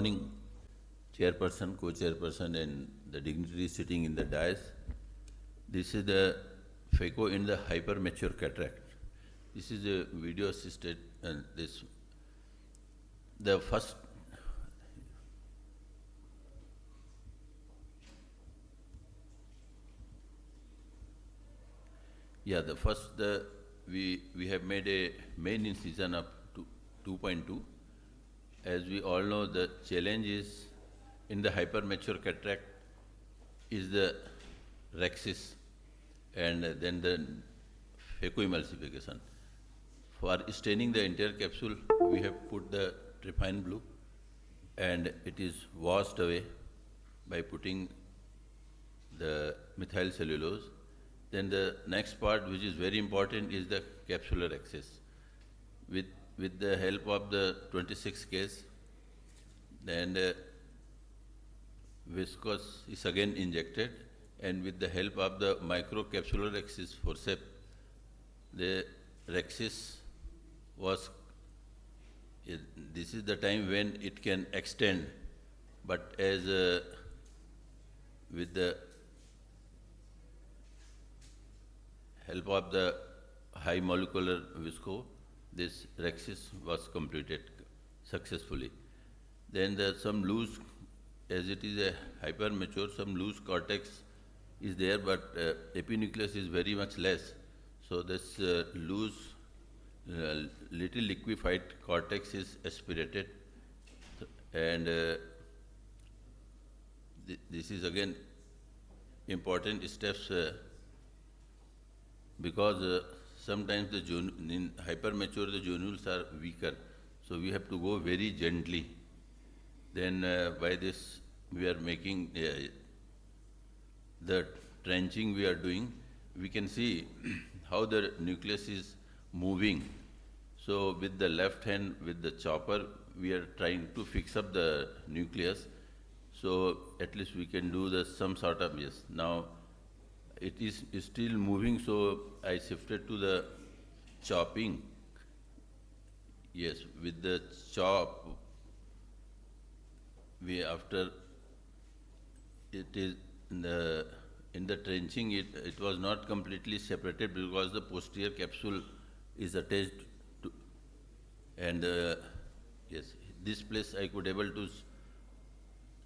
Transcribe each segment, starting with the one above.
Morning, chairperson, co-chairperson, and the dignitaries sitting in the dais. This is the phaco in the hypermature cataract. This is a video assisted, and the first. Yeah, we have made a main incision up to 2.2. As we all know, the challenge is in the hypermature cataract is the rhexis and then the phacoemulsification. For staining the entire capsule, we have put the Tryphin blue and it is washed away by putting the methyl cellulose. Then the next part, which is very important, is the capsular axis. With the help of the 26 case, then viscose is again injected, and with the help of the microcapsular axis forceps, the rhexis was. This is the time when it can extend, but as with the help of the high molecular visco, this rhexis was completed successfully. Then there's some loose, as it is a hypermature, some loose cortex is there, but epinucleus is very much less. So this loose, little liquefied cortex is aspirated, and this is again important steps because sometimes in hypermature the zonules are weaker, so we have to go very gently. Then by this we are making the trenching we are doing. We can see how the nucleus is moving. So with the left hand, with the chopper, we are trying to fix up the nucleus. So at least we can do some sort of, yes. Now it is still moving, so I shifted to the chopping. Yes, with the chop, after it is in the trenching, it was not completely separated because the posterior capsule is attached to, and yes, this place I could able to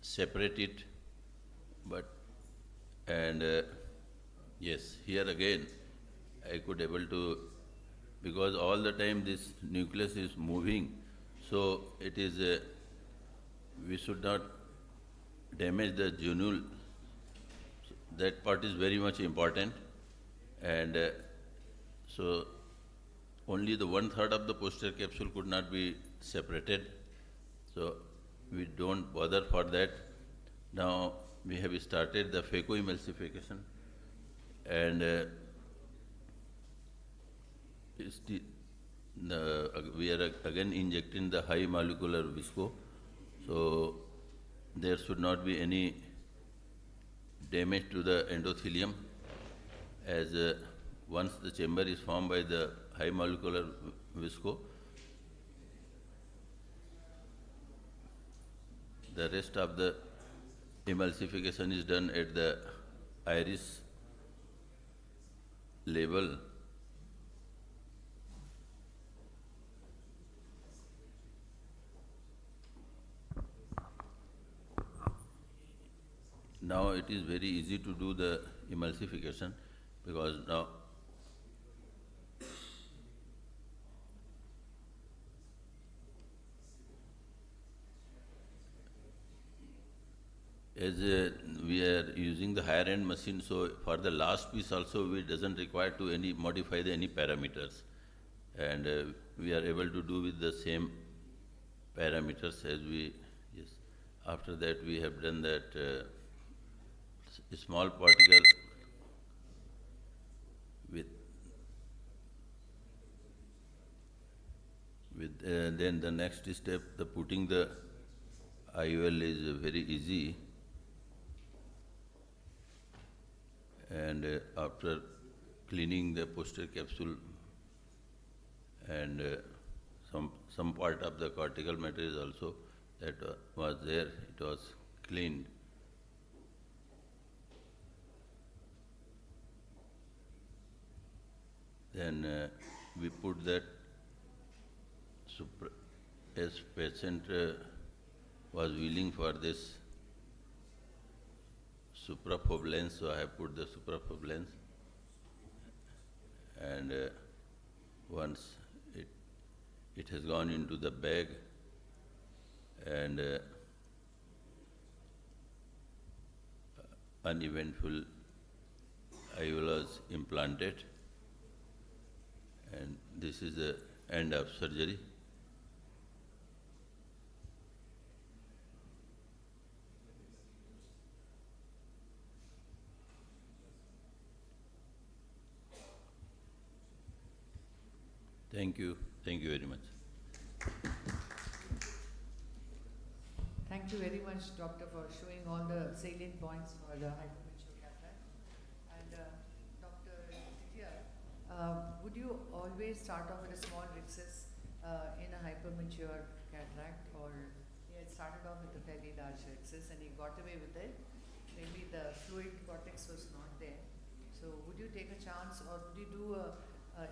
separate it, but yes, here again I could able to, because all the time this nucleus is moving, so it is we should not damage the zonule. So that part is very much important, and so only the 1/3 of the posterior capsule could not be separated. So we don't bother for that. Now we have started the phacoemulsification, and we are again injecting the high molecular visco, so there should not be any damage to the endothelium, as once the chamber is formed by the high molecular visco, the rest of the emulsification is done at the iris level. Now it is very easy to do the emulsification, because now as we are using the higher end machine, so for the last piece also we doesn't require to modify any parameters, and we are able to do with the same parameters as we, yes. After that we have done that small particle with then the next step, the putting the IOL is very easy, and after cleaning the posterior capsule and some part of the cortical matter is also that was there, it was cleaned. Then we put that as patient was willing for this supraphobe lens, so I have put the supraphobe lens. And once it has gone into the bag and uneventful IOL was implanted, and this is the end of surgery. Thank you very much. Thank you very much, Doctor, for showing all the salient points for the hypermature cataract. And Dr. Titya, would you always start off with a small rhexis in a hypermature cataract, or he had started off with a fairly large rhexis and he got away with it? Maybe the fluid cortex was not there. So would you take a chance, or would you do a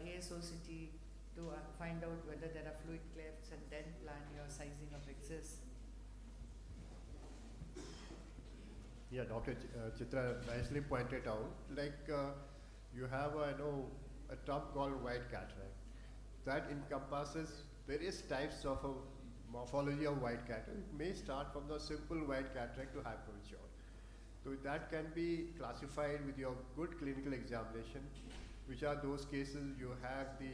ASOCT to find out whether there are fluid clefts and then plan your sizing of rhexis? Yeah, Dr. Chitra nicely pointed out, you have a term called white cataract that encompasses various types of a morphology of white cataract. It may start from the simple white cataract to hypermature. So that can be classified with your good clinical examination, which are those cases you have the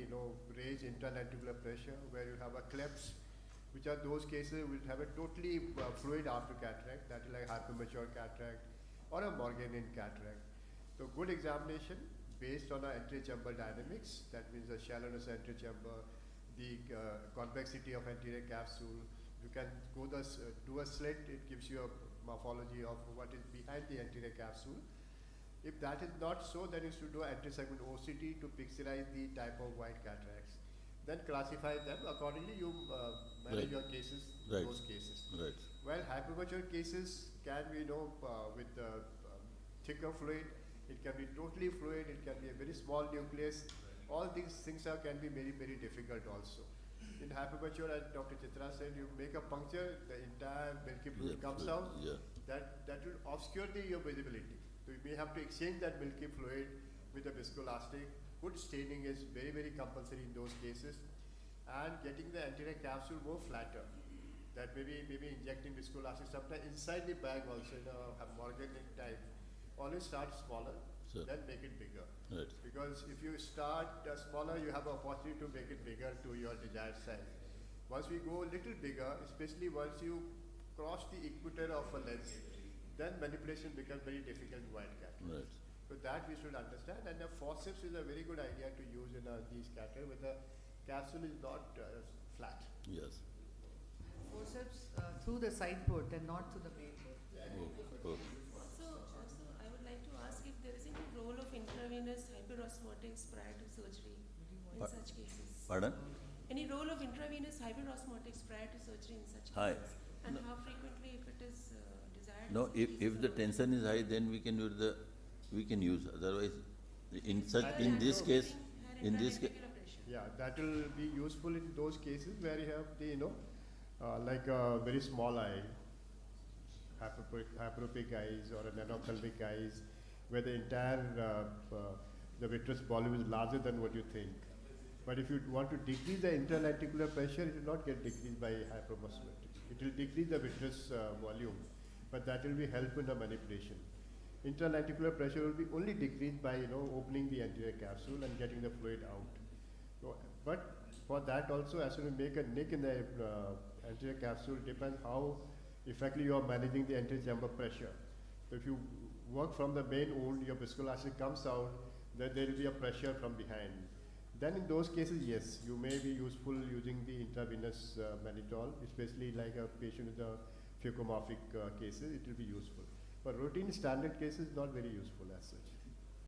raised interlenticular pressure where you have a clefts, which are those cases which have a totally fluid after cataract, that is like hypermature cataract or a Morganian cataract. So good examination based on our antechamber dynamics, that means the shallowness of antechamber, the convexity of anterior capsule. You can go do a slit, it gives you a morphology of what is behind the anterior capsule. If that is not so, then you should do anti-segment OCT to pixelize the type of white cataracts. Then classify them accordingly. You manage your cases, those cases. Right. While hypermature cases can be, with thicker fluid, it can be totally fluid, it can be a very small nucleus. All these things can be very, very difficult also. In hypermature, as Dr. Chitra said, you make a puncture, the entire milky fluid comes out. Yeah. That will obscure your visibility. So you may have to exchange that milky fluid with a viscoelastic. Good staining is very, very compulsory in those cases. And getting the anterior capsule more flatter. That maybe injecting viscoelastic sometimes inside the bag also in a Morganian type. Always start smaller, then make it bigger. Right. Because if you start smaller, you have an opportunity to make it bigger to your desired size. Once we go a little bigger, especially once you cross the equator of a lens, then manipulation becomes very difficult in white cataracts. Right. So that we should understand. And the forceps is a very good idea to use in these cataracts where the capsule is not flat. Yes. Forceps through the side port and not through the main port. Okay. Also, I would like to ask if there is any role of intravenous hyperosmotics prior to surgery in such cases. Pardon? Any role of intravenous hyperosmotics prior to surgery in such cases? Hi. And how frequently, if it is desired? No, if the tension is high, then we can use Otherwise, in this case. Yeah, that will be useful in those cases where you have the like a very small eye, hyperopic eyes or an anophthalmic eyes, where the entire the vitreous volume is larger than what you think. But if you want to decrease the interlenticular pressure, it will not get decreased by hyperosmotics. It will decrease the vitreous volume, but that will be helpful in the manipulation. Interlenticular pressure will be only decreased by opening the anterior capsule and getting the fluid out. So, but for that also, as you make a nick in the anterior capsule, depends how effectively you are managing the anterior chamber pressure. So if you work from the main wound, your viscoelastic comes out, then there will be a pressure from behind. Then in those cases, yes, you may be useful using the intravenous mannitol, especially like a patient with a phakomorphic cases, it will be useful. But routine standard cases, not very useful as such.